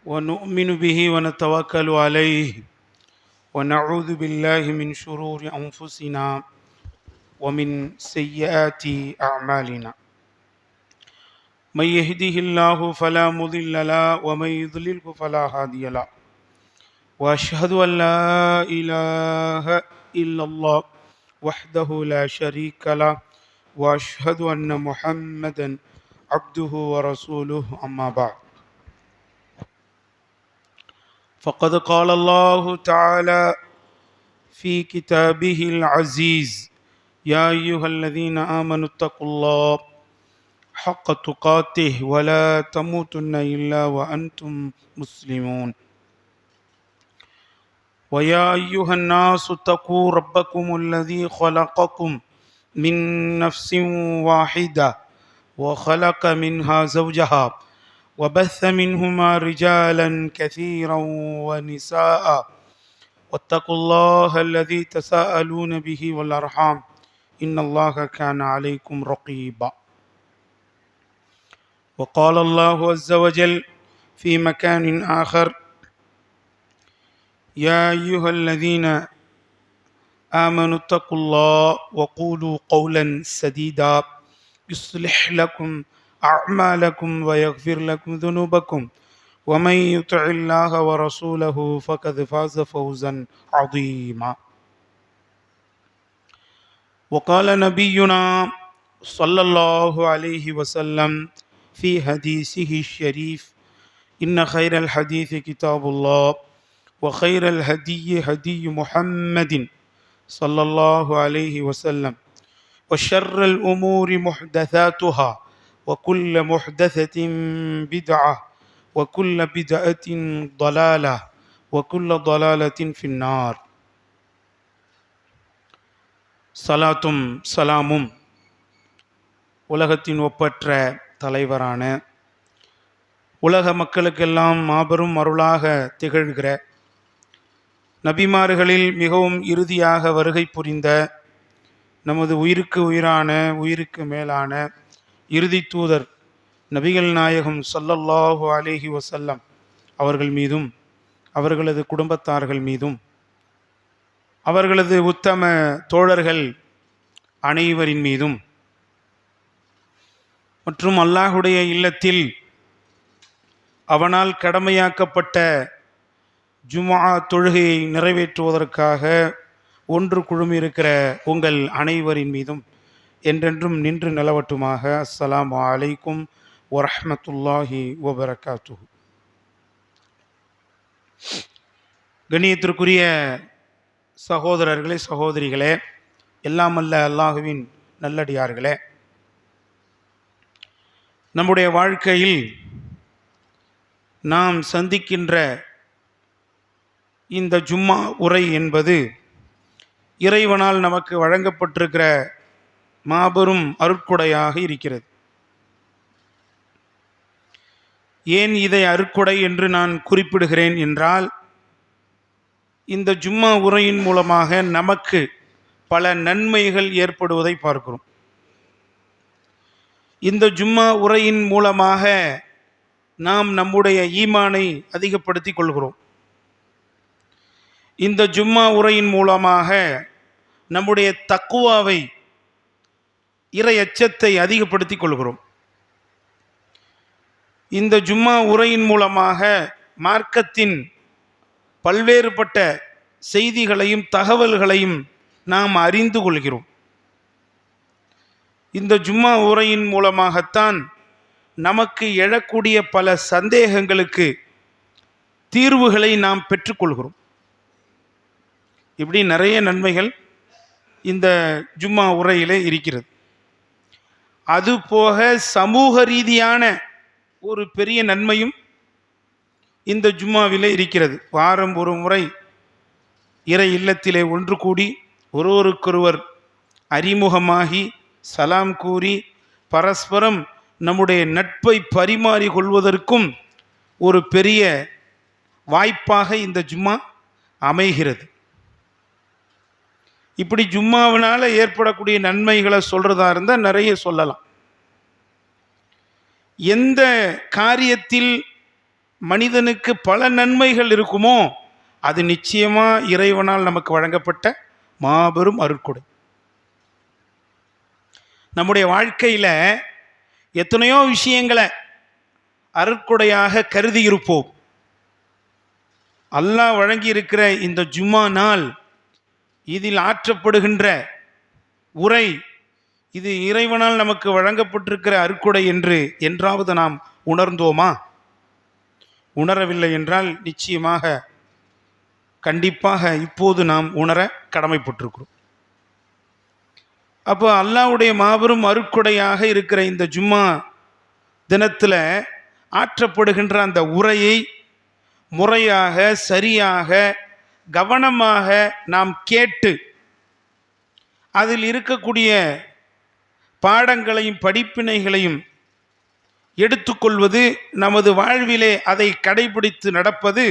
ونؤمن به ونتوكل عليه ونعوذ بالله من شرور أنفسنا ومن سيئات أعمالنا. من يهده الله فلا مضل له ومن يضلله فلا هادي له. وأشهد أن لا إله إلا الله وحده لا شريك له وأشهد أن محمدا عبده ورسوله. أما بعد، فقد قال الله تعالى في كتابه العزيز: يا أيها الذين آمنوا اتقوا الله حق تقاته ولا تموتن إلا وأنتم مسلمون. ويا أيها الناس اتقوا ربكم الذي خلقكم من نفس واحدة وخلق منها زوجها وبث منهما رجالا كثيرا ونساء واتقوا الله الذي تساءلون به والأرحام إن الله كان عليكم رقيبا. وقال الله عز وجل في مكان آخر: يا أيها الذين آمنوا اتقوا الله وقولوا قولا سديدا يصلح لكم أعمالكم ويغفر لكم ذنوبكم ومن يطع الله ورسوله فقد فاز فوزا عظيما. وقال نبينا صلى الله عليه وسلم في حديثه الشريف: إن خير الحديث كتاب الله وخير الهدي هدي محمد صلى الله عليه وسلم وشر الأمور محدثاتها وكل محدثة بدعة وكل بدعة ضلالة وكل ضلالة في النار. சலாத்தும் சலாமும் உலகத்தின் ஒப்பற்ற தலைவரான, உலக மக்களுக்கெல்லாம் மாபெரும் அருளாக திகழ்கிற, நபிமார்களில் மிகவும் இறுதியாக வருகை புரிந்த நமது உயிருக்கு உயிரான, உயிருக்கு மேலான இறுதி தூதர் நபிகள் நாயகம் ஸல்லல்லாஹு அலைஹி வஸல்லம் அவர்கள் மீதும், அவர்களது குடும்பத்தார்கள் மீதும், அவர்களது உத்தம தோழர்கள் அனைவரின் மீதும் மற்றும் அல்லாஹுடைய இல்லத்தில் அவனால் கடமையாக்கப்பட்ட ஜும்ஆ தொழுகையை நிறைவேற்றுவதற்காக ஒன்று குழுமியிருக்கிற உங்கள் அனைவரின் மீதும் என்றென்றும் நின்று நிலவட்டுமாக. அஸ்ஸலாமு அலைக்கும் வரஹ்மத்துல்லாஹி வபரகாத்துஹு. கண்ணியத்திற்குரிய சகோதரர்களே, சகோதரிகளே, எல்லாம் அல்ல அல்லாஹுவின் நல்லடியார்களே, நம்முடைய வாழ்க்கையில் நாம் சந்திக்கின்ற இந்த ஜும்மா உரை என்பது இறைவனால் நமக்கு வழங்கப்பட்டிருக்கிற மாபெரும் அருட்கொடையாக இருக்கிறது. ஏன் இதை அருட்கொடை என்று நான் குறிப்பிடுகிறேன் என்றால், இந்த ஜும்மா உரையின் மூலமாக நமக்கு பல நன்மைகள் ஏற்படுவதை பார்க்கிறோம். இந்த ஜும்மா உரையின் மூலமாக நாம் நம்முடைய ஈமானை அதிகப்படுத்திக் கொள்கிறோம். இந்த ஜும்மா உரையின் மூலமாக நம்முடைய தக்குவாவை, இறை அச்சத்தை அதிகப்படுத்திக் கொள்கிறோம். இந்த ஜும்மா உரையின் மூலமாக மார்க்கத்தின் பல்வேறுபட்ட செய்திகளையும் தகவல்களையும் நாம் அறிந்து கொள்கிறோம். இந்த ஜும்மா உரையின் மூலமாகத்தான் நமக்கு எழக்கூடிய பல சந்தேகங்களுக்கு தீர்வுகளை நாம் பெற்றுக்கொள்கிறோம். இப்படி நிறைய நன்மைகள் இந்த ஜும்மா உரையிலே இருக்கிறது. அதுபோக சமூக ரீதியான ஒரு பெரிய நன்மையும் இந்த ஜும்மாவிலே இருக்கிறது. வாரம் ஒரு முறை இறை இல்லத்திலே ஒன்று கூடி ஒருவருக்கொருவர் அறிமுகமாகி சலாம் கூறி பரஸ்பரம் நம்முடைய நட்பை பரிமாறி கொள்வதற்கும் ஒரு பெரிய வாய்ப்பாக இந்த ஜும்மா அமைகிறது. இப்படி ஜும்மாவினால் ஏற்படக்கூடிய நன்மைகளை சொல்கிறதா இருந்தால் நிறைய சொல்லலாம். எந்த காரியத்தில் மனிதனுக்கு பல நன்மைகள் இருக்குமோ அது நிச்சயமா இறைவனால் நமக்கு வழங்கப்பட்ட மாபெரும் அருட்கொடை. நம்முடைய வாழ்க்கையில எத்தனையோ விஷயங்களை அருட்கொடையாக கருதி இருப்போம். அல்லாஹ் வழங்கி இருக்கிற இந்த ஜும்மா நாள், இதில் ஆற்றப்படுகின்ற உரை, இது இறைவனால் நமக்கு வழங்கப்பட்டிருக்கிற அருட்கொடை என்று என்றாவது நாம் உணர்ந்தோமா? உணரவில்லை என்றால் நிச்சயமாக கண்டிப்பாக இப்போது நாம் உணர கடமைப்பட்டிருக்கிறோம். அப்போ அல்லாஹ்வுடைய மாபெரும் அருட்கொடையாக இருக்கிற இந்த ஜும்மா தினத்தில் ஆற்றப்படுகின்ற அந்த உரையை முறையாக, சரியாக, கவனமாக நாம் கேட்டு அதில் இருக்கக்கூடிய பாடங்களையும் படிப்பினைகளையும் எடுத்துக்கொள்வது, நமது வாழ்விலே அதை கடைபிடித்து நடப்பது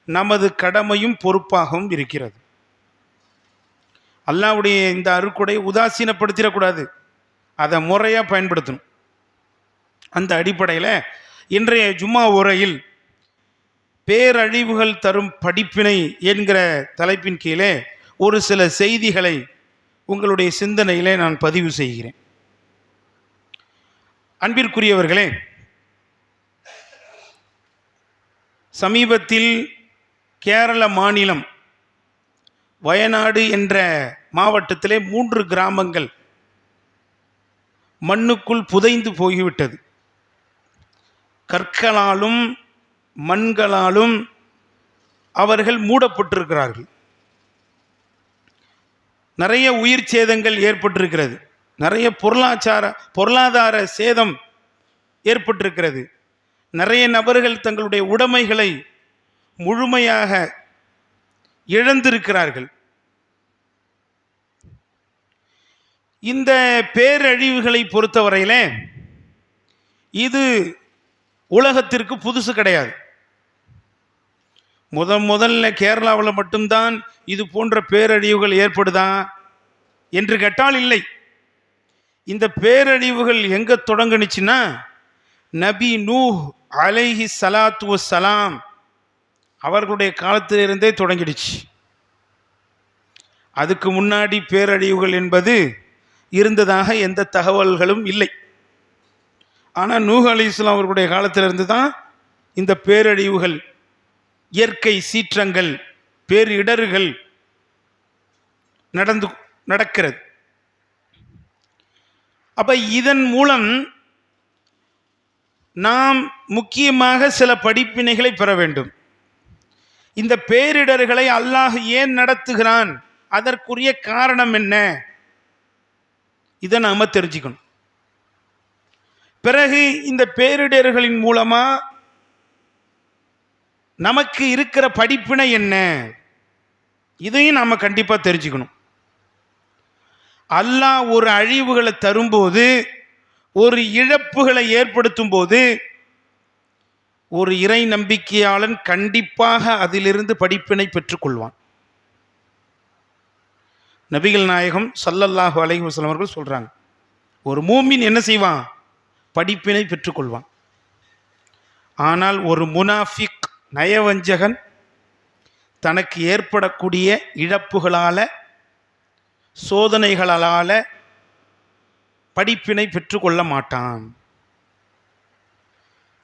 நமது கடமையும் பொறுப்பாகவும் இருக்கிறது. அல்லாஹ்வுடைய இந்த அருட்கொடையை உதாசீனப்படுத்திடக்கூடாது, அதை முறையாக பயன்படுத்தணும். அந்த அடிப்படையில் இன்றைய ஜும்மா உரையில் பேரழிவுகள் தரும் படிப்பினை என்கிற தலைப்பின் கீழே ஒரு சில செய்திகளை உங்களுடைய சிந்தனையிலே நான் பதிவு செய்கிறேன். அன்பிற்குரியவர்களே, சமீபத்தில் கேரள மாநிலம் வயநாடு என்ற மாவட்டத்திலே 3 கிராமங்கள் மண்ணுக்குள் புதைந்து போய்விட்டது. கற்களாலும் மண்களாலும் அவர்கள் மூடப்பட்டிருக்கிறார்கள். நிறைய உயிர் சேதங்கள் ஏற்பட்டிருக்கிறது. நிறைய பொருளாதார சேதம் ஏற்பட்டிருக்கிறது. நிறைய நபர்கள் தங்களுடைய உடைமைகளை முழுமையாக இழந்திருக்கிறார்கள். இந்த பேரழிவுகளை பொறுத்தவரையிலே இது உலகத்திற்கு புதுசு கிடையாது. முதல்ல கேரளாவில் மட்டும்தான் இது போன்ற பேரழிவுகள் ஏற்படுதா என்று கேட்டால் இல்லை. இந்த பேரழிவுகள் எங்கே தொடங்குனுச்சுன்னா, நபி நூஹ் அலைஹி ஸலாத்து வஸ்ஸலாம் அவர்களுடைய காலத்திலிருந்தே தொடங்கிடுச்சு. அதுக்கு முன்னாடி பேரழிவுகள் என்பது இருந்ததாக எந்த தகவல்களும் இல்லை. ஆனால் நூஹ் அலைஹிஸ்ஸலாம் அவர்களுடைய காலத்திலிருந்து தான் இந்த பேரழிவுகள், இயற்கை சீற்றங்கள், பேரிடர்கள் நடக்கிறது. அப்ப இதன் மூலம் நாம் முக்கியமாக சில படிப்பினைகளை பெற வேண்டும். இந்த பேரிடர்களை அல்லாஹ் ஏன் நடத்துகிறான், அதற்குரிய காரணம் என்ன, இதை நாம தெரிஞ்சுக்கணும். பிறகு இந்த பேரிடர்களின் மூலமா நமக்கு இருக்கிற படிப்பினை என்ன, இதையும் நாம கண்டிப்பா தெரிஞ்சுக்கணும். அல்லாஹ் ஒரு அழிவுகளை தரும்போது, ஒரு இழப்புகளை ஏற்படுத்தும் போது, ஒரு இறை நம்பிக்கையாளன் கண்டிப்பாக அதிலிருந்து படிப்பினை பெற்றுக்கொள்வான். நபிகள் நாயகம் ஸல்லல்லாஹு அலைஹி வஸல்லம் அவர்கள் சொல்றாங்க, ஒரு மூமின் என்ன செய்வான், படிப்பினை பெற்றுக்கொள்வான். ஆனால் ஒரு முனாஃபிக், நயவஞ்சகன், தனக்கு ஏற்படக்கூடிய இழப்புகளால, சோதனைகளால படிப்பினை பெற்றுக்கொள்ள மாட்டான்.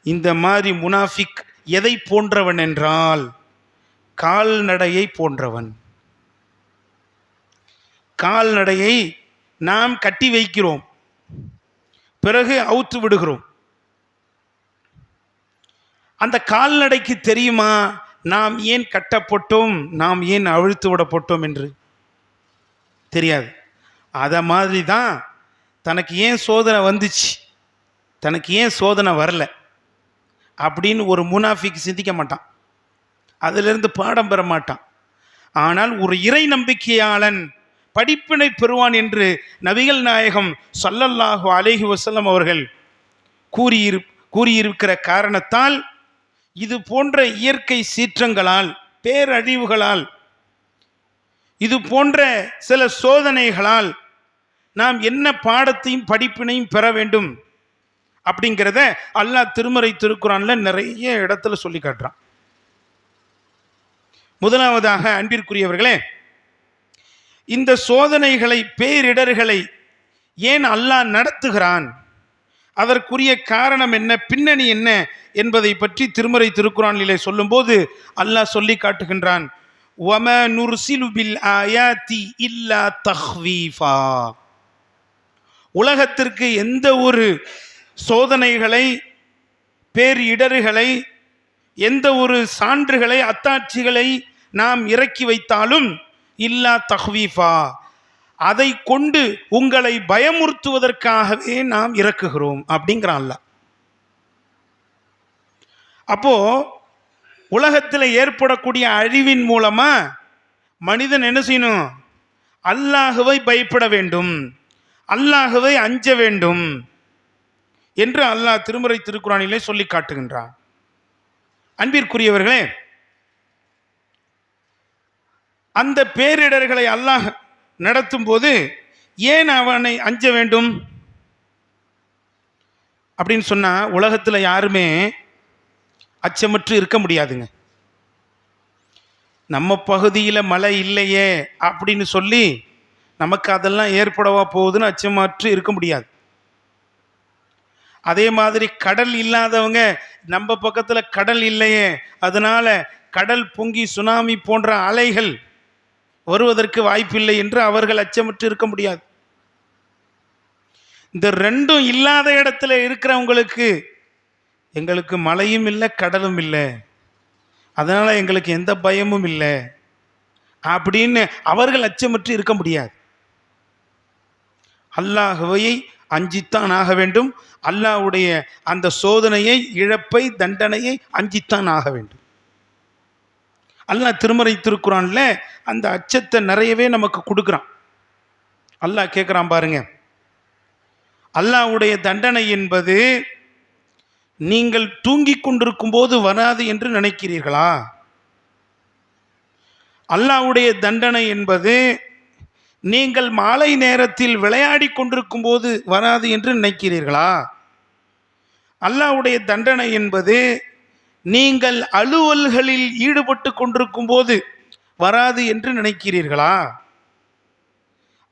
இந்த மாதிரி முனாஃபிக் எதை போன்றவன் என்றால், கால்நடையை போன்றவன். கால்நடையை நாம் கட்டி வைக்கிறோம், பிறகு அவுத்து விடுகிறோம். அந்த கால்நடைக்கு தெரியுமா நாம் ஏன் கட்டப்பட்டோம், நாம் ஏன் அவிழ்த்து விடப்பட்டோம் என்று? தெரியாது. அதை மாதிரி தான் தனக்கு ஏன் சோதனை வந்துச்சு, தனக்கு ஏன் சோதனை வரல அப்படின்னு ஒரு முனாஃபிக் சிந்திக்க மாட்டான், அதிலிருந்து பாடம் பெற மாட்டான். ஆனால் ஒரு இறை நம்பிக்கையாளன் படிப்பினை பெறுவான் என்று நபிகள் நாயகம் ஸல்லல்லாஹு அலைஹி வஸல்லம் அவர்கள் கூறியிருக்கிற காரணத்தால், இது போன்ற இயற்கை சீற்றங்களால், பேரழிவுகளால், இது போன்ற சில சோதனைகளால் நாம் என்ன பாடத்தையும் படிப்பினையும் பெற வேண்டும், அப்படிங்கிறத அல்லாஹ் திருமறை திருக்குறான்ல நிறைய இடத்துல சொல்லி காட்டுறான். முதலாவதாக அன்பிற்குரியவர்களே, இந்த சோதனைகளை, பேரிடர்களை ஏன் அல்லாஹ் நடத்துகிறான், அதற்குரிய காரணம் என்ன, பின்னணி என்ன என்பதை பற்றி திருமறை திருக்குறானிலே சொல்லும்போது அல்லாஹ் சொல்லி காட்டுகின்றான். வமா நுர்சிலு பில் ஆயாத்தி இல்லா தஹ்வீஃபா. உலகத்திற்கு எந்த ஒரு சோதனைகளை, பேரிடர்களை, எந்த ஒரு சான்றுகளை, அத்தாட்சிகளை நாம் இறக்கி வைத்தாலும் இல்லா தஹ்வீஃபா, அதை கொண்டு உங்களை பயமுறுத்துவதற்காகவே நாம் இறக்குகிறோம் அப்படிங்கிறான் அல்லாஹ். அப்போ உலகத்தில் ஏற்படக்கூடிய அழிவின் மூலமா மனிதன் என்ன செய்யணும், அல்லாஹ்வை பயப்பட வேண்டும், அல்லாஹ்வை அஞ்ச வேண்டும் என்று அல்லாஹ் திருமறை திருக்குறானிலே சொல்லி காட்டுகின்றான். அன்பிற்குரியவர்களே, அந்த பேரிடர்களை அல்லாஹ் நடத்தும் போது ஏன் அவனை அஞ்ச வேண்டும் அப்படின்னு சொன்னா, உலகத்தில் யாருமே அச்சமற்று இருக்க முடியாதுங்க. நம்ம பகுதியில் மழை இல்லையே அப்படின்னு சொல்லி நமக்கு அதெல்லாம் ஏற்படவா போகுதுன்னு அச்சமற்று இருக்க முடியாது. அதே மாதிரி கடல் இல்லாதவங்க, நம்ம பக்கத்தில் கடல் இல்லையே அதனால கடல் பொங்கி சுனாமி போன்ற அலைகள் வருவதற்கு வாய்ப்பில்லை என்று அவர்கள் அச்சமற்று இருக்க முடியாது. இந்த ரெண்டும் இல்லாத இடத்துல இருக்கிறவங்களுக்கு எங்களுக்கு மழையும் இல்லை, கடலும் இல்லை, அதனால எங்களுக்கு எந்த பயமும் இல்லை அப்படின்னு அவர்கள் அச்சமற்று இருக்க முடியாது. அல்லாஹ்வை அஞ்சித்தான் ஆக வேண்டும். அல்லாஹ்வுடைய அந்த சோதனையை, இழப்பை, தண்டனையை அஞ்சித்தான் ஆக வேண்டும். அல்லாஹ் திருமறை திருக்குறான்ல அந்த அச்சத்தை நிறையவே நமக்கு கொடுக்குறான். அல்லாஹ் கேட்குறான் பாருங்க, அல்லாஹ்வுடைய தண்டனை என்பது நீங்கள் தூங்கிக் கொண்டிருக்கும் போது வராது என்று நினைக்கிறீர்களா? அல்லாஹ்வுடைய தண்டனை என்பது நீங்கள் மாலை நேரத்தில் விளையாடி கொண்டிருக்கும் போது வராது என்று நினைக்கிறீர்களா? அல்லாஹ்வுடைய தண்டனை என்பது நீங்கள் அலுவல்களில் ஈடுபட்டு கொண்டிருக்கும் போது வராது என்று நினைக்கிறீர்களா?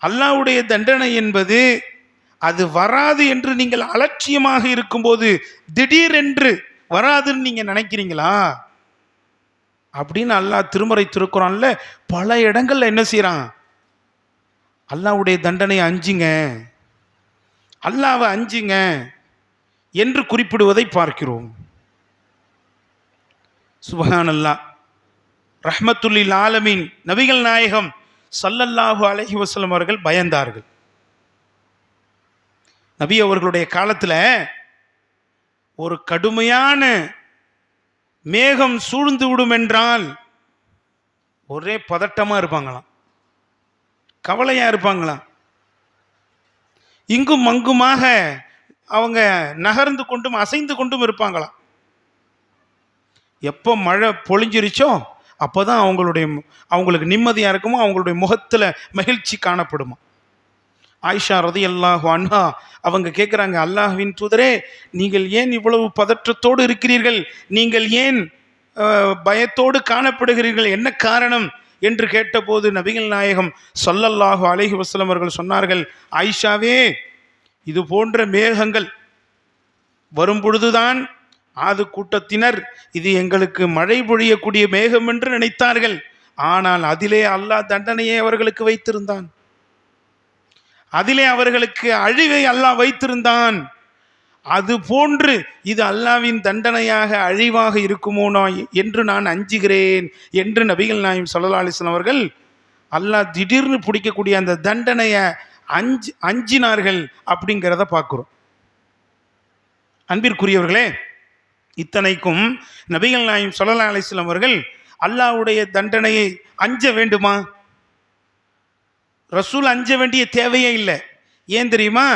அல்லாஹ்வுடைய தண்டனை என்பது அது வராது என்று நீங்கள் அலட்சியமாக இருக்கும்போது திடீரென்று வராதுன்னு நீங்க நினைக்கிறீங்களா அப்படின்னு அல்லாஹ் திருமறை திருக்குறான்ல பல இடங்கள்ல என்ன செய்யறான், அல்லாஹ்வுடைய தண்டனை அஞ்சுங்க, அல்லாஹ்வை அஞ்சுங்க என்று குறிப்பிடுவதை பார்க்கிறோம். சுப்ஹானல்லாஹ். ரஹ்மத்துல்லில் ஆலமீன் நபிகள் நாயகம் ஸல்லல்லாஹு அலைஹி வஸல்லம் அவர்கள் பயந்தார்கள். நபி அவர்களுடைய காலத்தில் ஒரு கடுமையான மேகம் சூழ்ந்து விடும் என்றால் ஒரே பதட்டமாக இருப்பாங்களாம், கவலையாக இருப்பாங்களாம். இங்கும் அங்குமாக அவங்க நகர்ந்து கொண்டும் அசைந்து கொண்டும் இருப்பாங்களாம். எப்போ மழை பொழிஞ்சிருச்சோ அப்போ தான் அவங்களுக்கு நிம்மதியாக இருக்குமோ, அவங்களுடைய முகத்தில் மகிழ்ச்சி காணப்படுமா. ஆயிஷா ரலியல்லாஹு அன்ஹா அவங்க கேட்குறாங்க, அல்லாஹ்வின் தூதரே, நீங்கள் ஏன் இவ்வளவு பதற்றத்தோடு இருக்கிறீர்கள், நீங்கள் ஏன் பயத்தோடு காணப்படுகிறீர்கள், என்ன காரணம் என்று கேட்டபோது நபிகள் நாயகம் ஸல்லல்லாஹு அலைஹி வஸல்லம் அவர்கள் சொன்னார்கள், ஆயிஷாவே, இது போன்ற மேகங்கள் வரும் பொழுதுதான் ஆது கூட்டத்தினர் இது எங்களுக்கு மழை பொழியக்கூடிய மேகம் என்று நினைத்தார்கள். ஆனால் அதிலே அல்லாஹ் தண்டனையை அவர்களுக்கு வைத்திருந்தான், அதிலே அவர்களுக்கு அழிவை அல்லாஹ் வைத்திருந்தான். அது போன்று இது அல்லாஹ்வின் தண்டனையாக அழிவாக இருக்குமோ என்று நான் அஞ்சுகிறேன் என்று நபிகள் நாயகம் ஸல்லல்லாஹு அலைஹி வஸல்லம் அவர்கள் அல்லாஹ் திடீர்னு பிடிக்கக்கூடிய அந்த தண்டனையை அஞ்சினார்கள் அப்படிங்கிறத பார்க்குறோம். அன்பிற்குரியவர்களே, இத்தனைக்கும் நபிகள் நாயகம் ஸல்லல்லாஹு அலைஹி வஸல்லம் அவர்கள் அல்லாஹ்வுடைய தண்டனையை அஞ்ச வேண்டுமா? ரசூல் அஞ்ச வேண்டிய தேவையே இல்லை. ஏன் தெரியுமா?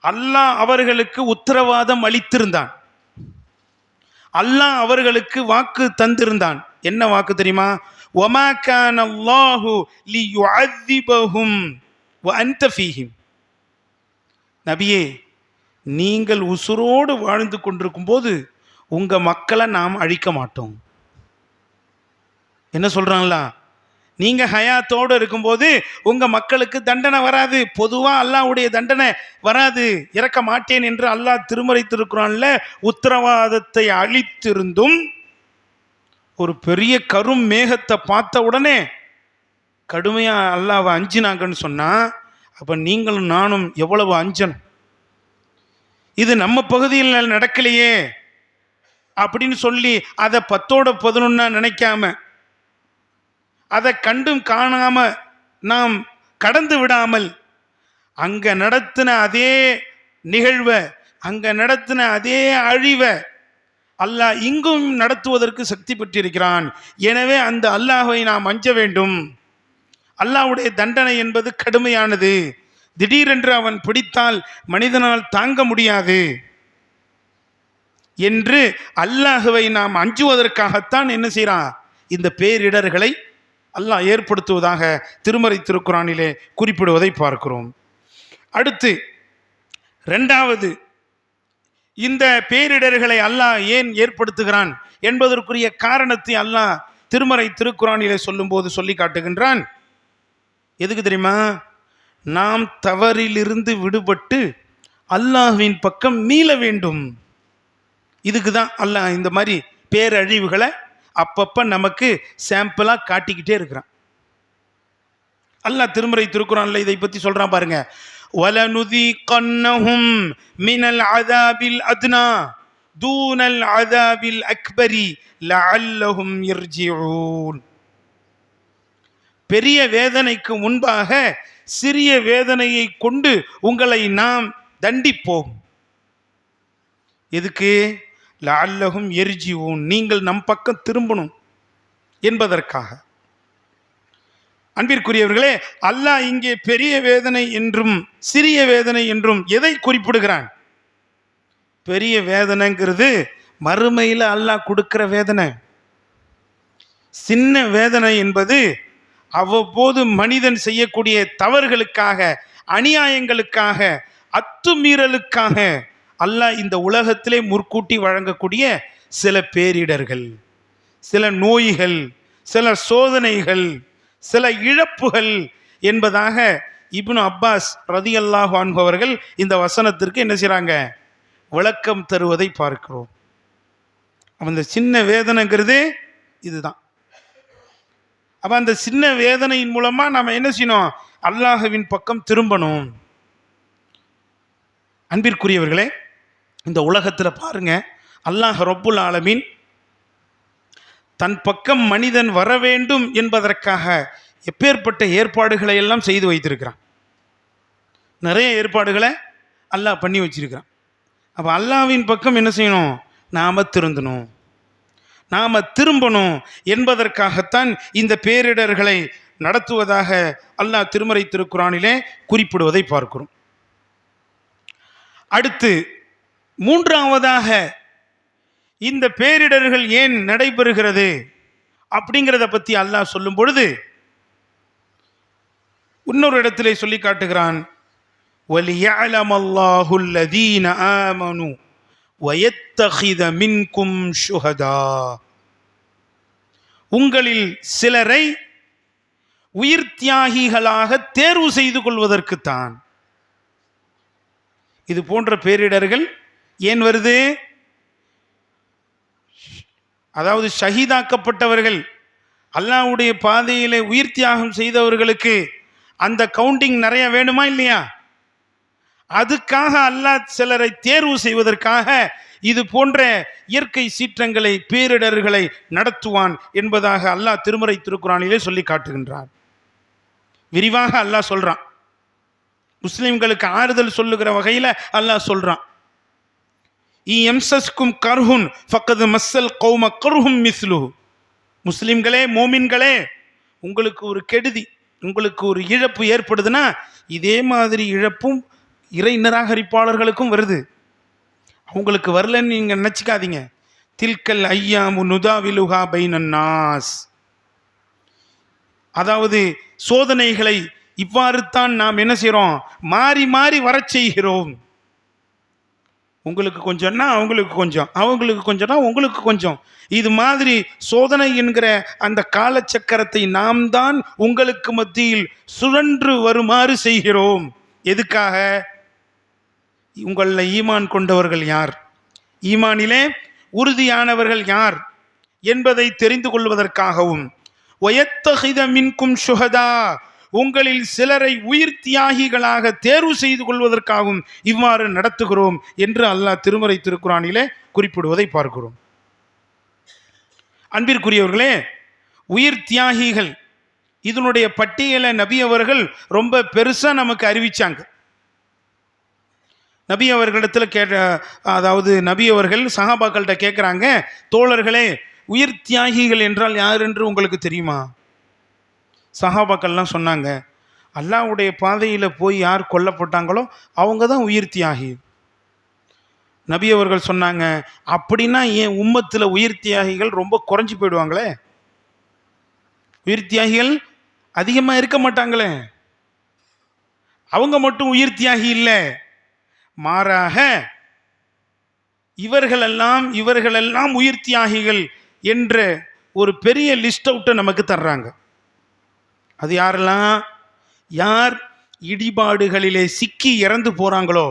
அல்லாஹ் அவர்களுக்கு உத்தரவாதம் அளித்திருந்தான், அல்லாஹ் அவர்களுக்கு வாக்கு தந்திருந்தான். என்ன வாக்கு தெரியுமா? வமா கான அல்லாஹு லியுஅذிபஹும் வஅன்த ஃபீஹிம். நபியே, நீங்கள் உசுரோடு வாழ்ந்து கொண்டிருக்கும் போது உங்க மக்களை நாம் அழிக்க மாட்டோம். என்ன சொல்றாங்களா? நீங்க ஹயாத்தோடு இருக்கும்போது உங்க மக்களுக்கு தண்டனை வராது. பொதுவா அல்லாஹ்வுடைய தண்டனை வராது, இறக்க மாட்டேன் என்று அல்லாஹ் திருமறை திருக்குறான்ல உத்தரவாதத்தை அளித்திருந்தும் ஒரு பெரிய கரும் மேகத்தை பார்த்த உடனே கடுமையா அல்லாஹ்வை அஞ்சினாங்கன்னு சொன்னா, அப்ப நீங்களும் நானும் எவ்வளவு அஞ்சணும்? இது நம்ம பகுதியில் நடக்கலையே அப்படின்னு சொல்லி அதை 10ஓட 11 நினைக்காம, அதை கண்டும் காணாம நாம் கடந்து விடாமல், அங்க நடத்தின அதே நிகழ்வை, அங்க நடத்தின அதே அழிவை அல்லாஹ் இங்கும் நடத்துவதற்கு சக்தி பெற்றிருக்கிறான். எனவே அந்த அல்லாஹ்வை நாம் அஞ்ச வேண்டும். அல்லாஹ்வுடைய தண்டனை என்பது கடுமையானது. திடீரென்று அவன் பிடித்தால் மனிதனால் தாங்க முடியாது என்று அல்லாஹ்வை நாம் அஞ்சுவதற்காகத்தான் என்ன செய்யறான்? இந்த பேரிடர்களை அல்லாஹ் ஏற்படுத்துவதாக திருமறை திருக்குறானிலே குறிப்பிடுவதை பார்க்கிறோம். அடுத்து இரண்டாவது, இந்த பேரிடர்களை அல்லாஹ் ஏன் ஏற்படுத்துகிறான் என்பதற்குரிய காரணத்தை அல்லாஹ் திருமறை திருக்குறானிலே சொல்லும்போது சொல்லி காட்டுகின்றான். எதுக்கு தெரியுமா? நாம் தவறிலிருந்து விடுபட்டு அல்லாஹ்வின் பக்கம் மீள வேண்டும். இதுக்கு தான் அல்லாஹ் இந்த மாதிரி பேரழிவுகளை அப்பப்ப நமக்கு சாம்பிளா காட்டிக்கிட்டே இருக்கிறான். அல்லாஹ் திருமறை திருக்குறான்ல இதை பத்தி சொல்றான் பாருங்க. وَلَنُذِيقَنَّهُمْ مِنَ الْعَذَابِ الْأَدْنَى دُونَ الْعَذَابِ الْأَكْبَرِ لَعَلَّهُمْ يَرْجِعُونَ. பெரிய வேதனைக்கு முன்பாக சிறிய வேதனையை கொண்டு உங்களை நாம் தண்டிப்போம். எதுக்கு? லஅல்லஹும் யர்ஜிஊன், நீங்கள் நம் பக்கம் திரும்பணும் என்பதற்காக. அன்பிற்குரியவர்களே, அல்லாஹ் இங்கே பெரிய வேதனை என்றும் சிறிய வேதனை என்றும் எதை குறிப்பிடுகிறான்? பெரிய வேதனைங்கிறது மறுமையில் அல்லாஹ் கொடுக்கிற வேதனை. சின்ன வேதனை என்பது அவ்வப்போது மனிதன் செய்யக்கூடிய தவறுகளுக்காக, அநியாயங்களுக்காக, அத்துமீறலுக்காக அல்லாஹ் இந்த உலகத்திலே முற்கூட்டி வழங்கக்கூடிய சில பேரிடர்கள், சில நோய்கள், சில சோதனைகள், சில இழப்புகள் என்பதாக இப்னு அப்பாஸ் ரதியல்லாஹு அன்ஹு அவர்கள் இந்த வசனத்திற்கு என்ன செய்றாங்க? விளக்கம் தருவதை பார்க்கிறோம். அந்த சின்ன வேதனைங்கிறது இதுதான். அப்ப அந்த சின்ன வேதனையின் மூலமா நாம என்ன செய்யணும்? அல்லாஹ்வின் பக்கம் திரும்பணும். அன்பிற்குரியவர்களே, இந்த உலகத்தில் பாருங்க, அல்லாஹ் ரப்புல் ஆலமீன் தன் பக்கம் மனிதன் வர வேண்டும் என்பதற்காக எப்பேற்பட்ட ஏற்பாடுகளை எல்லாம் செய்து வைத்திருக்கிறான். நிறைய ஏற்பாடுகளை அல்லாஹ் பண்ணி வச்சிருக்கிறான். அப்போ அல்லாஹ்வின் பக்கம் என்ன செய்யணும்? நாம திருந்தணும், நாம திரும்பணும் என்பதற்காகத்தான் இந்த பேரிடர்களை நடத்துவதாக அல்லாஹ் திருமறை திருக்குறானிலே குறிப்பிடுவதை பார்க்கிறோம். அடுத்து மூன்றாவதாக, இந்த பேரிடர்கள் ஏன் நடைபெறுகிறது அப்படிங்கிறத பற்றி அல்லாஹ் சொல்லும் பொழுது இன்னொரு இடத்திலே சொல்லி காட்டுகிறான். وَلِيَعْلَمَ اللَّهُ الَّذِينَ آمَنُوا وَيَتَّخِذَ مِنْكُمْ شُهَدَاءَ. உங்களில் சிலரை உயிர் தியாகிகளாக தேர்வு செய்து கொள்வதற்குத்தான். இது போன்ற பேரிடர்கள் ஏன் வருது? அதாவது ஷஹீதாக்கப்பட்டவர்கள், அல்லாஹ்வுடைய பாதையிலே உயிர் தியாகம் செய்தவர்களுக்கு அந்த கவுண்டிங் நிறைய வேணுமா இல்லையா? அதுக்காக அல்லாஹ் சிலரை தேர்வு செய்வதற்காக இது போன்ற இயற்கை சீற்றங்களை, பேரிடர்களை நடத்துவான் என்பதாக அல்லாஹ் திருமறை திருக்குறானிலே சொல்லி காட்டுகின்றான். விரிவாக அல்லாஹ் சொல்றான். முஸ்லிம்களுக்கு ஆறுதல் சொல்லுகிற வகையில் அல்லாஹ் சொல்றான். இயம்சஸ்கும் கர்ஹுன் ஃபக்கது மஸ்ஸல் கௌம கர்ஹும் மிஸ்லுஹு. முஸ்லிம்களே, மோமின்களே, உங்களுக்கு ஒரு கெடுதி, உங்களுக்கு ஒரு இழப்பு ஏற்படுதுன்னா இதே மாதிரி இழப்பும் இறை நிராகரிப்பாளர்களுக்கும் வருது. அவங்களுக்கு வரலன்னு நீங்க நினைச்சுக்காதீங்க. தில்கல் ஐயாமு நுதாவிலுஹா பைனன் நாஸ். அதாவது சோதனைகளை இவ்வாறு தான் நாம் என்ன செய்கிறோம்? மாறி மாறி வரச் செய்கிறோம். உங்களுக்கு கொஞ்சம்னா அவங்களுக்கு கொஞ்சம், அவங்களுக்கு கொஞ்சம்னா உங்களுக்கு கொஞ்சம். இது மாதிரி சோதனை என்கிற அந்த காலச்சக்கரத்தை நாம் தான் உங்களுக்கு மத்தியில் சுழன்று வருமாறு செய்கிறோம். எதுக்காக? உங்களில் ஈமான் கொண்டவர்கள் யார், ஈமானிலே உறுதியானவர்கள் யார் என்பதை தெரிந்து கொள்வதற்காகவும், வயத்தஹித மின்கும் ஷுஹதா, உங்களில் சிலரை உயிர் தியாகிகளாக தேர்வு செய்து கொள்வதற்காகவும் இவ்வாறு நடத்துகிறோம் என்று அல்லாஹ் திருமறை திருக்குரானிலே குறிப்பிடுவதை பார்க்கிறோம். அன்பிற்குரியவர்களே, உயிர் தியாகிகள் இதனுடைய பட்டியலை நபி அவர்கள் ரொம்ப பெருசா நமக்கு அறிவிச்சாங்க. நபி அவர்களிடத்தில் அதாவது நபி அவர்கள் சஹாபாக்கள்கிட்ட கேட்குறாங்க, தோழர்களே, உயிர் தியாகிகள் என்றால் யார் என்று உங்களுக்கு தெரியுமா? சஹாபாக்கள்லாம் சொன்னாங்க, அல்லாஹ்வுடைய பாதையில் போய் யார் கொல்லப்பட்டாங்களோ அவங்க தான் உயிர் தியாகி. நபி அவர்கள் சொன்னாங்க, அப்படின்னா ஏன் உம்மத்தில் உயிர் தியாகிகள் ரொம்ப குறைஞ்சி போயிடுவாங்களே? உயிர் தியாகிகள் அதிகமாக இருக்க மாட்டாங்களே? அவங்க மட்டும் உயிர் தியாகி இல்லை, மாறாக இவர்களெல்லாம் உயிர் தியாகிகள் என்ற ஒரு பெரிய லிஸ்ட் அவுட்டை நமக்கு தர்றாங்க. அது யாரெல்லாம்? யார் இடிபாடுகளிலே சிக்கி இறந்து போகிறாங்களோ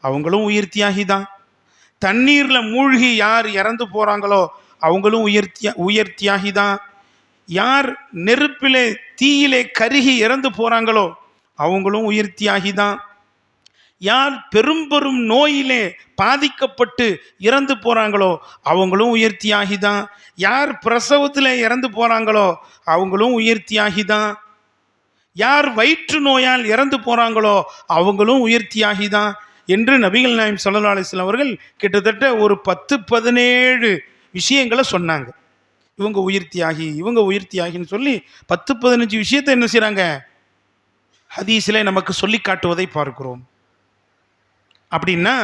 அவங்களும் உயிர் தியாகி தான். தண்ணீரில் மூழ்கி யார் இறந்து போகிறாங்களோ அவங்களும் உயிர் தியாகி தான். யார் நெருப்பிலே தீயிலே கருகி இறந்து போகிறாங்களோ அவங்களும் உயிர் தியாகி தான். யார் பெரும் பெரும் நோயிலே பாதிக்கப்பட்டு இறந்து போகிறாங்களோ அவங்களும் உயிர் தியாகி தான். யார் பிரசவத்தில் இறந்து போகிறாங்களோ அவங்களும் உயிர் தியாகி தான். யார் வயிற்று நோயால் இறந்து போகிறாங்களோ அவங்களும் உயிர் தியாகி தான் என்று நபிகள் நாயகம் ஸல்லல்லாஹு அலைஹி வஸல்லம் அவர்கள் கிட்டத்தட்ட ஒரு 10-17 விஷயங்களை சொன்னாங்க. இவங்க உயிர் தியாகி, இவங்க உயிர் தியாகின்னு சொல்லி 10-15 விஷயத்தை என்ன செய்கிறாங்க, ஹதீஸிலே நமக்கு சொல்லி காட்டுவதை பார்க்கிறோம். அப்படின்னா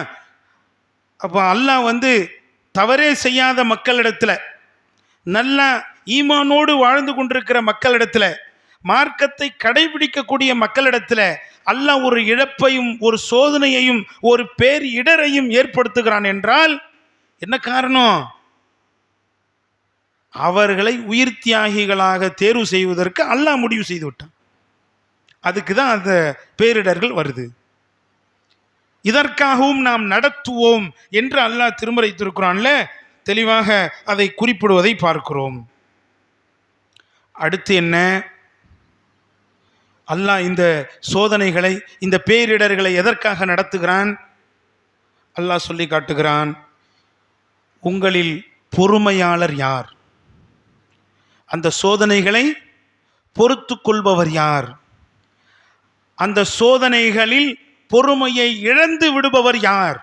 அப்போ அல்லாஹ் தவறே செய்யாத மக்களிடத்தில், நல்ல ஈமானோடு வாழ்ந்து கொண்டிருக்கிற மக்களிடத்தில், மார்க்கத்தை கடைபிடிக்கக்கூடிய மக்களிடத்தில் அல்லாஹ் ஒரு இழப்பையும் ஒரு சோதனையையும் ஒரு பேர் இடரையும் ஏற்படுத்துகிறான் என்றால் என்ன காரணம்? அவர்களை உயிர் தியாகிகளாக தேர்வு செய்வதற்கு அல்லாஹ் முடிவு செய்து விட்டான். அதுக்கு தான் அந்த பேரிடர்கள் வருது. இதற்காகவும் நாம் நடத்துவோம் என்று அல்லாஹ் திருமறை திருக்குரான்ல தெளிவாக அதை குறிப்பிடுவதை பார்க்கிறோம். அடுத்து என்ன? அல்லாஹ் இந்த சோதனைகளை, இந்த பேரிடர்களை எதற்காக நடத்துகிறான்? அல்லாஹ் சொல்லி காட்டுகிறான், உங்களில் பொறுமையாளர் யார்? அந்த சோதனைகளை பொறுத்து கொள்பவர் யார்? அந்த சோதனைகளில் பொறுமையை இழந்து விடுபவர் யார்?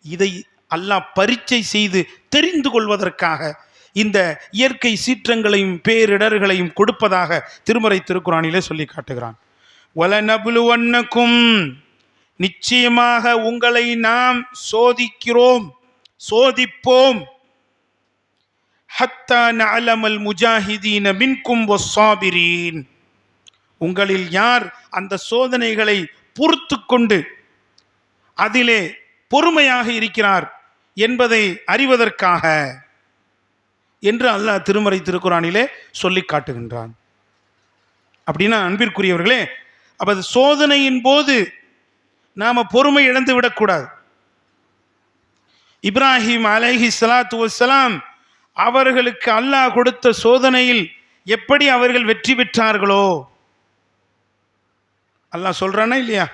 இதை அல்லாஹ் பரீட்சை செய்து தெரிந்து கொள்வதற்காக இந்த இயற்கை சீற்றங்களையும் பேரிடர்களையும் கொடுப்பதாக திருமறை திருக்குரானிலே சொல்லி காட்டுகிறான். வலனபுலுவன்னக்கும், நிச்சயமாக உங்களை நாம் சோதிக்கிறோம், சோதிப்போம். ஹத்தா நஅலமல் முஜாஹிதீன மின்கும் வஸ்ஸாபிரீன், உங்களில் யார் அந்த சோதனைகளை பொறுத்து கொண்டு அதிலே பொறுமையாக இருக்கிறார் என்பதை அறிவதற்காக என்று அல்லாஹ் திருமறை திருக்குரானிலே சொல்லி காட்டுகின்றான். அப்படின்னா அன்பிற்குரியவர்களே, அப்போ சோதனையின் போது நாம் பொறுமை இழந்து விடக்கூடாது. இப்ராஹிம் அலைஹி ஸலாத்து வஸ்ஸலாம் அவர்களுக்கு அல்லாஹ் கொடுத்த சோதனையில் எப்படி அவர்கள் வெற்றி பெற்றார்களோ அல்லாஹ் சொல்றானா இல்லையா?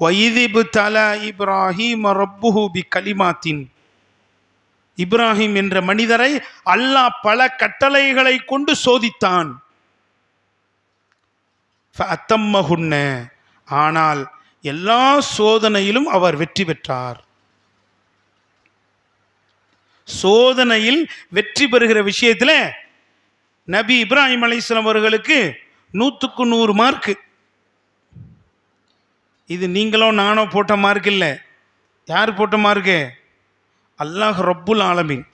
வயிதிபு தலா இப்ராஹிம் ரப்புஹு பி கலிமாத்தின், இப்ராஹிம் என்ற மனிதரை அல்லாஹ் பல கட்டளைகளை கொண்டு சோதித்தான். ஃபஅத்தம்மஹுன்ன, ஆனால் எல்லா சோதனையிலும் அவர் வெற்றி பெற்றார். சோதனையில் வெற்றி பெறுகிற விஷயத்தில் நபி இப்ராஹிம் அலைஹிஸ்ஸலாம் அவர்களுக்கு 100க்கு 100 மார்க்கு. இது நீங்களோ நானோ போட்ட மார்க் இல்லை. யார் போட்ட மார்க்கு? அல்லாஹ் ரப்புல் ஆலமீன்.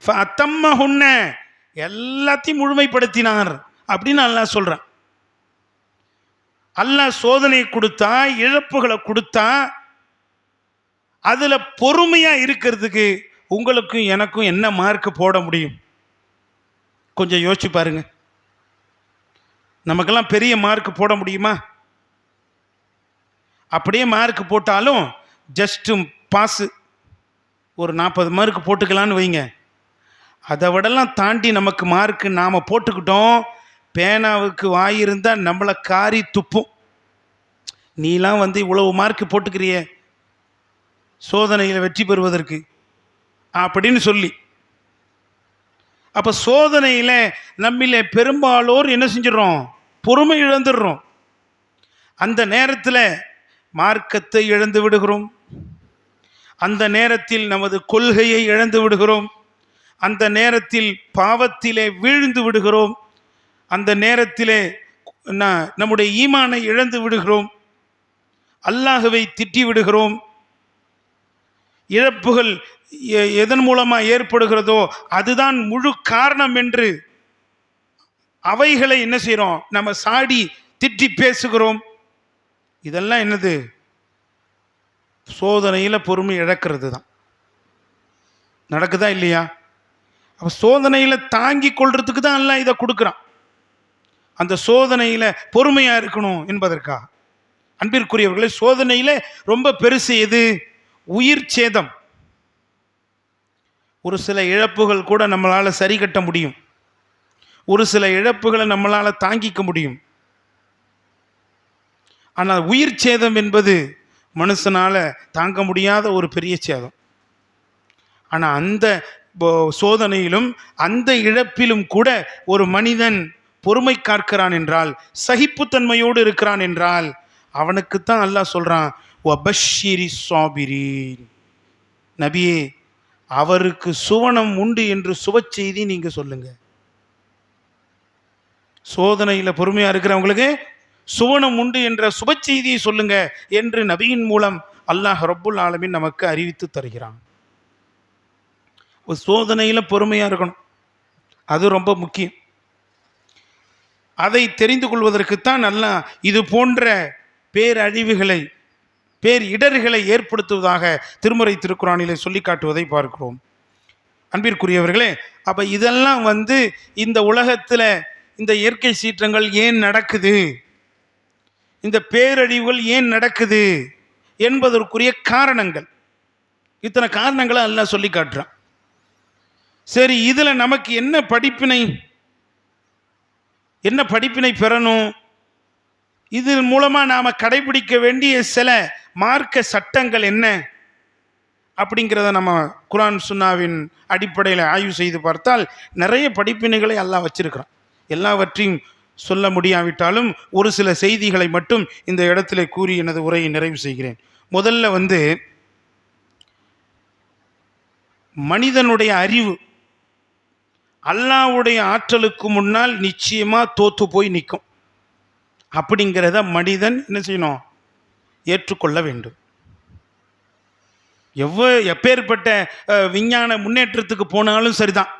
ஃபஅத்தம்மஹுன்ன, எல்லாத்தையும் முழுமைப்படுத்தினார் அப்படின்னு அல்லாஹ் சொல்றான். அல்லாஹ் சோதனையை கொடுத்தா, இழப்புகளை கொடுத்தா, அதுல பொறுமையா இருக்கிறதுக்கு உங்களுக்கும் எனக்கும் என்ன மார்க் போட முடியும்? கொஞ்சம் யோசிச்சு பாருங்க. நமக்கெல்லாம் பெரிய மார்க் போட முடியுமா? அப்படியே மார்க் போட்டாலும் ஜஸ்ட் பாஸ், ஒரு 40 மார்க் போட்டுக்கலான்னு வைங்க. அதை விடலாம் தாண்டி நமக்கு மார்க் நாம் போட்டுக்கிட்டோம், பேனாவுக்கு வாயிருந்தால் நம்மளை காரி துப்பும். நீலாம் இவ்வளவு மார்க் போட்டுக்கிறிய சோதனையில் வெற்றி பெறுவதற்கு அப்படின்னு சொல்லி. அப்போ சோதனையில் நம்மிலே பெரும்பாலோர் என்ன செஞ்சிடறோம்? பொறுமை இழந்துடுறோம். அந்த நேரத்தில் மார்க்கத்தை இழந்து விடுகிறோம், அந்த நேரத்தில் நமது கொள்கையை இழந்து விடுகிறோம், அந்த நேரத்தில் பாவத்திலே வீழ்ந்து விடுகிறோம், அந்த நேரத்திலே நம்முடைய ஈமானை இழந்து விடுகிறோம், அல்லாஹ்வை திட்டி விடுகிறோம். இழப்புகள் எதன் மூலமாக ஏற்படுகிறதோ அதுதான் முழு காரணம் என்று அவைகளை என்ன செய்கிறோம்? நம்ம சாடி திட்டி பேசுகிறோம். இதெல்லாம் என்னது? சோதனையில் பொறுமை இழக்கிறது தான். நடக்குதா இல்லையா? அப்போ சோதனையில் தாங்கி கொள்றதுக்கு தான் எல்லாம் இதை கொடுக்குறான். அந்த சோதனையில் பொறுமையாக இருக்கணும் என்பதற்காக. அன்பிற்குரியவர்களே, சோதனையில் ரொம்ப பெருசு எது? உயிர் சேதம். ஒரு சில இழப்புகள் கூட நம்மளால் சரி கட்ட முடியும், ஒரு சில இழப்புகளை நம்மளால் தாங்கிக்க முடியும். ஆனால் உயிர் சேதம் என்பது மனுஷனால் தாங்க முடியாத ஒரு பெரிய சேதம். ஆனால் அந்த சோதனையிலும் அந்த இழப்பிலும் கூட ஒரு மனிதன் பொறுமை காக்கிறான் என்றால், சகிப்புத்தன்மையோடு இருக்கிறான் என்றால், அவனுக்குத்தான் அல்லாஹ் சொல்கிறான், வபஷ்ஷிரி ஸாபிரீன், நபியே அவருக்கு சுவனம் உண்டு என்று சுப செய்தி நீங்க சொல்லுங்க. சோதனையில் பொறுமையா இருக்கிறவங்களுக்கு சுவனம் உண்டு என்ற சுப செய்தியை சொல்லுங்க என்று நபியின் மூலம் அல்லாஹ் ரப்புல் ஆலமீன் நமக்கு அறிவித்து தருகிறான். சோதனையில் பொறுமையா இருக்கணும், அது ரொம்ப முக்கியம். அதை தெரிந்து கொள்வதற்குத்தான் அல்லாஹ் இது போன்ற பேரழிவுகளை, பேரிடர்களை ஏற்படுத்துவதாக திருமறை திருக்குறானிலே சொல்லி காட்டுவதை பார்க்கிறோம். அன்பிற்குரியவர்களே, அப்போ இதெல்லாம் இந்த உலகத்தில் இந்த இயற்கை சீற்றங்கள் ஏன் நடக்குது, இந்த பேரழிவுகள் ஏன் நடக்குது என்பதற்குரிய காரணங்கள். இத்தனை காரணங்களை அல்லாஹ் சொல்லி காட்டுறான். சரி, இதில் நமக்கு என்ன படிப்பினை பெறணும்? இதன் மூலமாக நாம் கடைபிடிக்க வேண்டிய சில மார்க்க சட்டங்கள் என்ன அப்படிங்கிறத நம்ம குர்ஆன் சுன்னாவின் அடிப்படையில் ஆய்வு செய்து பார்த்தால் நிறைய படிப்பினைகளை அல்லாஹ் வச்சிருக்கிறான். எல்லாவற்றையும் சொல்ல முடியாவிட்டாலும் ஒரு சில செய்திகளை மட்டும் இந்த இடத்துல கூறி எனது உரையை நிறைவு செய்கிறேன். முதல்ல மனிதனுடைய அறிவு அல்லாஹ்வுடைய ஆற்றலுக்கு முன்னால் நிச்சயமாக தோற்று போய் நிற்கும். அப்படிங்கிறத மனிதன் என்ன செய்யணும்? ஏற்றுக்கொள்ள வேண்டும். எப்பேற்பட்ட விஞ்ஞான முன்னேற்றத்துக்கு போனாலும் சரிதான்,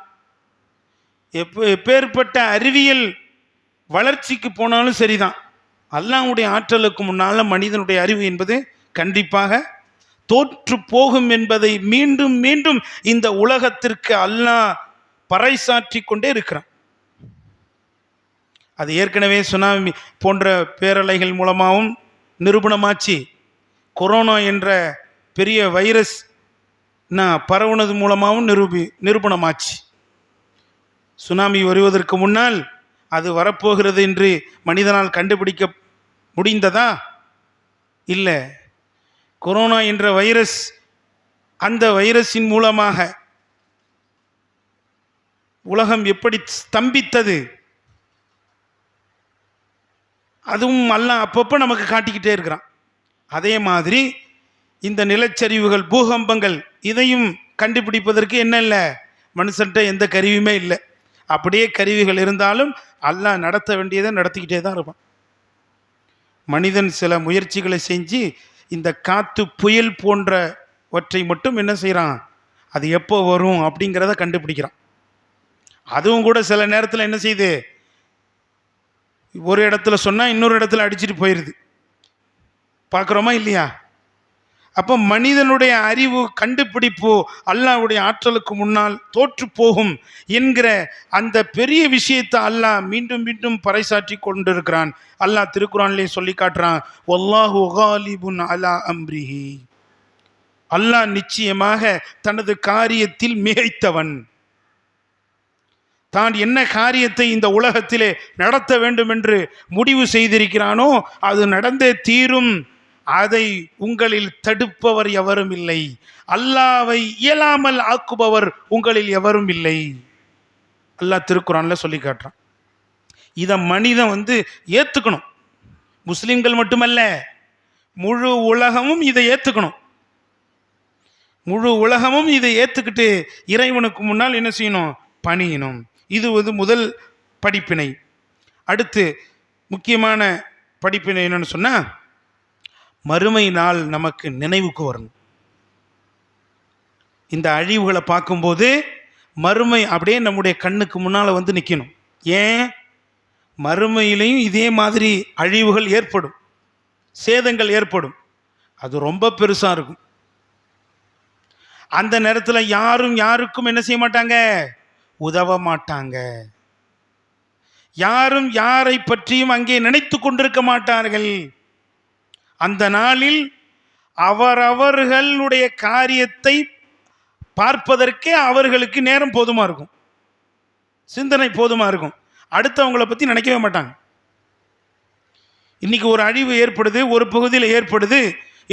எப்பேற்பட்ட அறிவியல் வளர்ச்சிக்கு போனாலும் சரிதான், அல்லாஹ்வுடைய ஆற்றலுக்கு முன்னால் மனிதனுடைய அறிவு என்பது கண்டிப்பாக தோற்று போகும் என்பதை மீண்டும் மீண்டும் இந்த உலகத்திற்கு அல்லாஹ் பறைசாற்றி கொண்டே இருக்கிறான். அது ஏற்கனவே சுனாமி போன்ற பேரலைகள் மூலமாகவும் நிரூபணமாச்சு. கொரோனா என்ற பெரிய வைரஸ் பரவுனது மூலமாகவும் நிரூபணமாச்சு. சுனாமி வருவதற்கு முன்னால் அது வரப்போகிறது என்று மனிதனால் கண்டுபிடிக்க முடிந்ததா? இல்லை. கொரோனா என்ற வைரஸ், அந்த வைரஸின் மூலமாக உலகம் எப்படி ஸ்தம்பித்தது, அதுவும் அல்லாஹ் அப்பப்போ நமக்கு காட்டிக்கிட்டே இருக்கிறான். அதே மாதிரி இந்த நிலச்சரிவுகள், பூகம்பங்கள், இதையும் கண்டுபிடிப்பதற்கு என்ன இல்லை, மனுஷன்ட்ட எந்த கருவியுமே இல்லை. அப்படியே கருவிகள் இருந்தாலும் அல்லாஹ் நடத்த வேண்டியதை நடத்திக்கிட்டே தான் இருப்பான். மனிதன் சில முயற்சிகளை செஞ்சு இந்த காற்று, புயல் போன்றவற்றை மட்டும் என்ன செய்கிறான், அது எப்போ வரும் அப்படிங்கிறத கண்டுபிடிக்கிறான். அதுவும் கூட சில நேரத்தில் என்ன செய்யுது, ஒரு இடத்துல சொன்னால் இன்னொரு இடத்துல அடிச்சுட்டு போயிடுது. பார்க்குறோமா இல்லையா? அப்போ மனிதனுடைய அறிவு கண்டுபிடிப்பு அல்லாஹ்வுடைய ஆற்றலுக்கு முன்னால் தோற்று போகும் என்கிற அந்த பெரிய விஷயத்தை அல்லாஹ் மீண்டும் மீண்டும் பறைசாற்றி கொண்டிருக்கிறான். அல்லாஹ் திருக்குரான்லேயே சொல்லி காட்டுறான், வல்லாஹு காலிபுன் அலா அம்ரிஹி. அல்லாஹ் நிச்சயமாக தனது காரியத்தில் மிகைத்தவன். தான் என்ன காரியத்தை இந்த உலகத்திலே நடத்த வேண்டும் என்று முடிவு செய்திருக்கிறானோ அது நடந்தே தீரும். அதை உங்களில் தடுப்பவர் எவரும் இல்லை. அல்லாஹ்வை இயலாமல் ஆக்குபவர் உங்களில் எவரும் இல்லை. அல்லாஹ் திருக்குரான்ல சொல்லி காட்டுறான். இதை மனிதன் ஏற்றுக்கணும். முஸ்லிம்கள் மட்டுமல்ல, முழு உலகமும் இதை ஏற்றுக்கணும். முழு உலகமும் இதை ஏற்றுக்கிட்டு இறைவனுக்கு முன்னால் என்ன செய்யணும்? பணியணும். இது முதல் படிப்பினை. அடுத்து முக்கியமான படிப்பினை என்னன்னு சொன்னால், மறுமை நாள் நமக்கு நினைவுக்கு வரணும். இந்த அழிவுகளை பார்க்கும்போது மறுமை அப்படியே நம்முடைய கண்ணுக்கு முன்னால் நிற்கணும். ஏன்? மறுமையிலையும் இதே மாதிரி அழிவுகள் ஏற்படும், சேதங்கள் ஏற்படும். அது ரொம்ப பெருசாக இருக்கும். அந்த நேரத்தில் யாரும் யாருக்கும் என்ன செய்ய மாட்டாங்க? உதவ மாட்டாங்க. யாரும் யாரை பற்றியும் அங்கே நினைத்து கொண்டிருக்க மாட்டார்கள். அந்த நாளில் அவரவர்களுடைய காரியத்தை பார்ப்பதற்கே அவர்களுக்கு நேரம் போதுமா இருக்கும், சிந்தனை போதுமா இருக்கும். அடுத்தவங்களை பற்றி நினைக்கவே மாட்டாங்க. இன்னைக்கு ஒரு அழிவு ஏற்படுது, ஒரு பகுதியில் ஏற்படுது,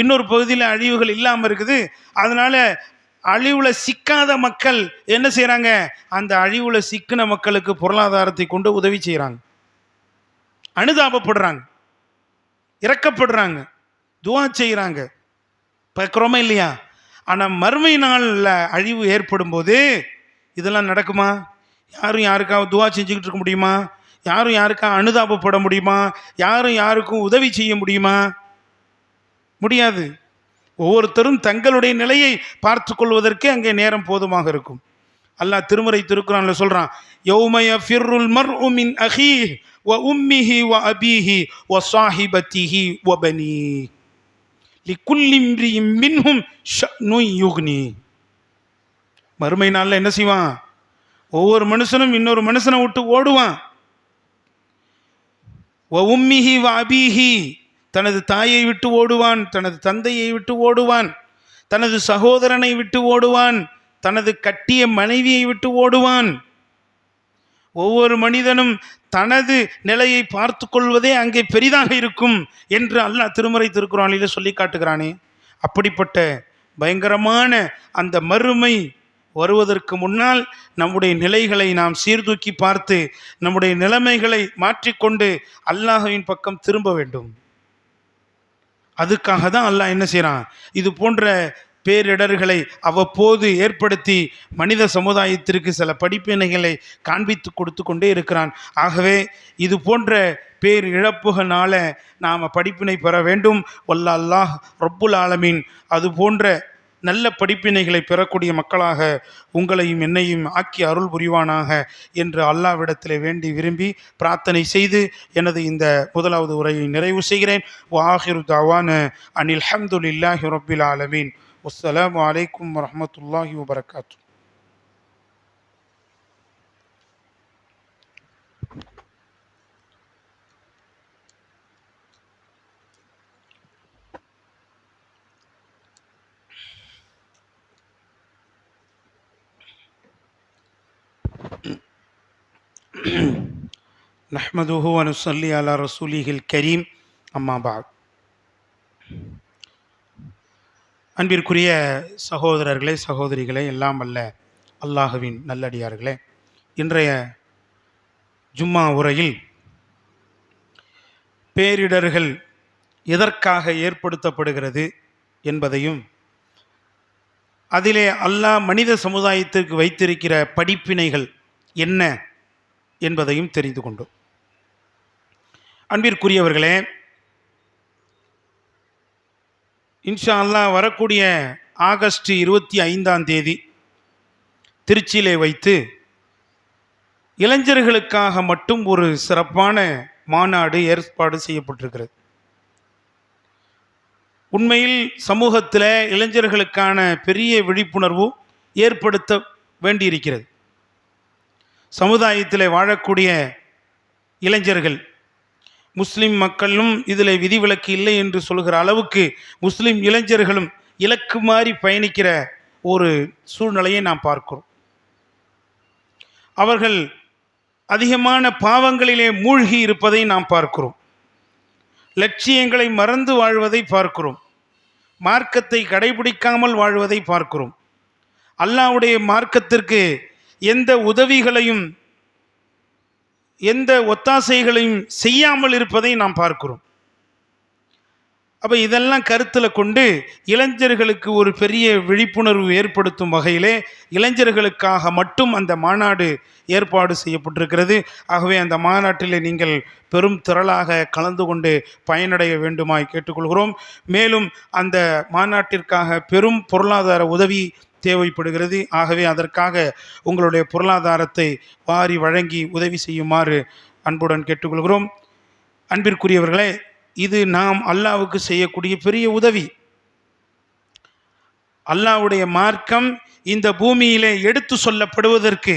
இன்னொரு பகுதியில் அழிவுகள் இல்லாமல் இருக்குது. அதனால அழிவில் சிக்காத மக்கள் என்ன செய்கிறாங்க? அந்த அழிவில் சிக்கின மக்களுக்கு பொருளாதாரத்தை கொண்டு உதவி செய்கிறாங்க, அனுதாபப்படுறாங்க, இறக்கப்படுறாங்க, துவா செய்கிறாங்க. பார்க்குறோமா இல்லையா? ஆனால் மறுமை நாளில் அழிவு ஏற்படும் போது இதெல்லாம் நடக்குமா? யாரும் யாருக்காவது துவா செஞ்சுக்கிட்டு இருக்க முடியுமா? யாரும் யாருக்காக அனுதாபப்பட முடியுமா? யாரும் யாருக்கும் உதவி செய்ய முடியுமா? முடியாது. ஒவ்வொருத்தரும் தங்களுடைய நிலையை பார்த்து கொள்வதற்கே அங்கே நேரம் போதுமாக இருக்கும். அல்லாஹ் திருமறை திருக்குறான்ல சொல்றான், யௌம யஃபிர்ருல் மர்உ மின் அஹீஹி வ உம்மிஹி வ அபீஹி வ ஸாஹிபத்திஹி வ பனீஹி லிகுல்லி இம்ரிஇம் மின்ஹும் ஷஅனுன் யுக்னி. மறுமை நாளில் என்ன செய்வான்? ஒவ்வொரு மனுஷனும் இன்னொரு மனுஷனை விட்டு ஓடுவான். வ உம்மிஹி வ அபீஹி, தனது தாயை விட்டு ஓடுவான், தனது தந்தையை விட்டு ஓடுவான், தனது சகோதரனை விட்டு ஓடுவான், தனது கட்டிய மனைவியை விட்டு ஓடுவான். ஒவ்வொரு மனிதனும் தனது நிலையை பார்த்து கொள்வதே அங்கே பெரிதாக இருக்கும் என்று அல்லாஹ் திருமறை திருக்குறானிலே சொல்லி காட்டுகிறானே. அப்படிப்பட்ட பயங்கரமான அந்த மறுமை வருவதற்கு முன்னால் நம்முடைய நிலைகளை நாம் சீர்தூக்கி பார்த்து நம்முடைய நிலைமைகளை மாற்றிக்கொண்டு அல்லாஹ்வின் பக்கம் திரும்ப வேண்டும். அதுக்காக தான் அல்லாஹ் என்ன செய்கிறான்? இது போன்ற பேரிடர்களை அவ்வப்போது ஏற்படுத்தி மனித சமுதாயத்திற்கு சில படிப்பினைகளை காண்பித்து கொடுத்து கொண்டே இருக்கிறான். ஆகவே இது போன்ற பேர் இழப்புகளால் நாம் படிப்பினை பெற வேண்டும். வல்ல அல்லாஹ் ரப்புல் ஆலமீன் அது போன்ற நல்ல படிப்பினைகளை பெறக்கூடிய மக்களாக உங்களையும் என்னையும் ஆக்கி அருள் புரிவானாக என்று அல்லாஹ்விடத்தில் வேண்டி விரும்பி பிரார்த்தனை செய்து எனது இந்த முதலாவது உரையை நிறைவு செய்கிறேன். வாஹிரு தவான அனில் ஹம்துலில்லாஹி ரப்பில் ஆலமீன். வஸ்ஸலாமு அலைக்கும் வரஹ்மத்துல்லாஹி வபரகாத்துஹு. நஹ்மதுஹு வ நுஸல்லி அலா ரசூலிஹில் கரீம். அம்மா பஅத். அன்பிற்குரிய சகோதரர்களே, சகோதரிகளே, எல்லாம் வல்ல அல்லாஹுவின் நல்லடியார்களே, இன்றைய ஜும்மா உரையில் பேரிடர்கள் எதற்காக ஏற்படுத்தப்படுகிறது என்பதையும் அதிலே அல்லாஹ் மனித சமுதாயத்திற்கு வைத்திருக்கிற படிப்பினைகள் என்ன என்பதையும் தெரிந்து கொண்டோம். அன்பிற்குரியவர்களே, இன்ஷா அல்லாஹ் வரக்கூடிய ஆகஸ்ட் 25 திருச்சியிலே வைத்து இளைஞர்களுக்காக மட்டும் ஒரு சிறப்பான மாநாடு ஏற்பாடு செய்யப்பட்டிருக்கிறது. உண்மையில் சமூகத்தில் இளைஞர்களுக்கான பெரிய விழிப்புணர்வு ஏற்படுத்த வேண்டியிருக்கிறது. சமுதாயத்தில் வாழக்கூடிய இளைஞர்கள், முஸ்லிம் மக்களும் இதில் விதிவிலக்கு இல்லை என்று சொல்கிற அளவுக்கு முஸ்லிம் இளைஞர்களும் இலக்கு மாறி பயணிக்கிற ஒரு சூழ்நிலையை நாம் பார்க்கிறோம். அவர்கள் அதிகமான பாவங்களிலே மூழ்கி இருப்பதை நாம் பார்க்கிறோம். லட்சியங்களை மறந்து வாழ்வதை பார்க்கிறோம். மார்க்கத்தை கடைபிடிக்காமல் வாழ்வதை பார்க்கிறோம். அல்லாஹ்வுடைய மார்க்கத்திற்கு எந்த உதவிகளையும் எந்த ஒத்தாசைகளையும் செய்யாமல் இருப்பதை நாம் பார்க்கிறோம். அப்போ இதெல்லாம் கருத்தில் கொண்டு இளைஞர்களுக்கு ஒரு பெரிய விழிப்புணர்வு ஏற்படுத்தும் வகையிலே இளைஞர்களுக்காக மட்டும் அந்த மாநாடு ஏற்பாடு செய்யப்பட்டிருக்கிறது. ஆகவே அந்த மாநாட்டில் நீங்கள் பெரும் திரளாக கலந்து கொண்டு பயனடைய வேண்டுமாய் கேட்டுக்கொள்கிறோம். மேலும் அந்த மாநாட்டிற்காக பெரும் பொருளாதார உதவி தேவைப்படுகிறது. ஆகவே அதற்காக உங்களுடைய பொருளாதாரத்தை வாரி வழங்கி உதவி செய்யுமாறு அன்புடன் கேட்டுக்கொள்கிறோம். அன்பிற்குரியவர்களே, இது நாம் அல்லாஹ்வுக்கு செய்யக்கூடிய பெரிய உதவி. அல்லாஹ்வுடைய மார்க்கம் இந்த பூமியிலே எடுத்து சொல்லப்படுவதற்கு,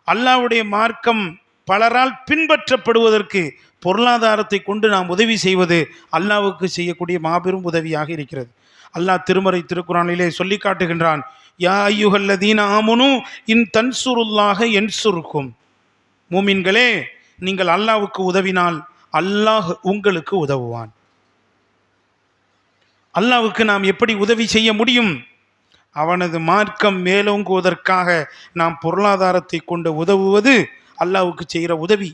அல்லாஹ்வுடைய மார்க்கம் பலரால் பின்பற்றப்படுவதற்கு பொருளாதாரத்தை கொண்டு நாம் உதவி செய்வது அல்லாஹ்வுக்கு செய்யக்கூடிய மாபெரும் உதவியாக இருக்கிறது. அல்லாஹ் திருமறை திருக்குர்ஆனிலே சொல்லி காட்டுகின்றான், யா அய்யுஹல்லதீன ஆமனு இன் தன்சுருல்லாஹ யன்சுருக்கும். மூமின்களே, நீங்கள் அல்லாஹ்வுக்கு உதவினால் அல்லாஹ் உங்களுக்கு உதவுவான். அல்லாஹ்வுக்கு நாம் எப்படி உதவி செய்ய முடியும்? அவனது மார்க்கம் மேலோங்குவதற்காக நாம் பொருளாதாரத்தை கொண்டு உதவுவது அல்லாஹ்வுக்கு செய்கிற உதவி.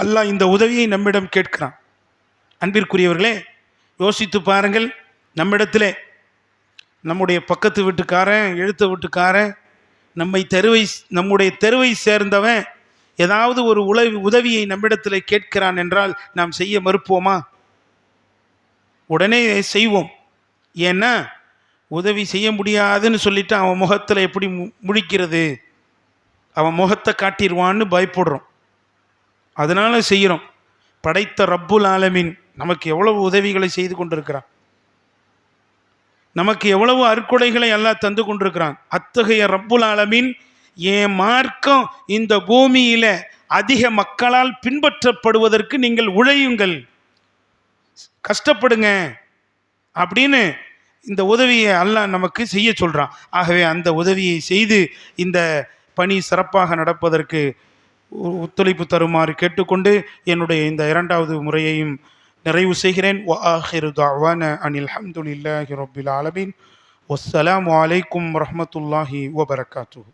அல்லாஹ் இந்த உதவியை நம்மிடம் கேட்கிறான். அன்பிற்குரியவர்களே, யோசித்து பாருங்கள். நம்மிடத்திலே நம்முடைய பக்கத்து வீட்டுக்காரன், எழுத்த வீட்டுக்காரன், நம்முடைய தெருவை சேர்ந்தவன் ஏதாவது ஒரு உதவியை நம்மிடத்தில் கேட்கிறான் என்றால் நாம் செய்ய மறுப்போமா? உடனே செய்வோம். ஏன்னா உதவி செய்ய முடியாதுன்னு சொல்லிட்டு அவன் முகத்தில் எப்படி முழிக்கிறது, அவன் முகத்தை காட்டிடுவான்னு பயப்படுறோம். அதனால செய்கிறோம். படைத்த ரப்புல் ஆலமீன் நமக்கு எவ்வளவு உதவிகளை செய்து கொண்டிருக்கிறான், நமக்கு எவ்வளவு அருட்கொடைகளை அல்லாஹ் தந்து கொண்டிருக்கிறான். அத்தகைய ரப்புல் ஆலமீன், என் மார்க்கம் இந்த பூமியில அதிக மக்களால் பின்பற்றப்படுவதற்கு நீங்கள் உழையுங்கள், கஷ்டப்படுங்க அப்படின்னு இந்த உதவியை அல்லாஹ் நமக்கு செய்ய சொல்றான். ஆகவே அந்த உதவியை செய்து இந்த பணி சிறப்பாக நடப்பதற்கு ஒத்துழைப்பு தருமாறு கேட்டுக்கொண்டு என்னுடைய இந்த இரண்டாவது முறையையும் நிறைவு செய்கிறேன். வஆஹிரு தஅவானா அனில் ஹம்துலில்லாஹி ரப்பில் ஆலமீன். வஸ்ஸலாமு அலைக்கும் வரஹ்மத்துல்லாஹி வபரகாத்துஹு.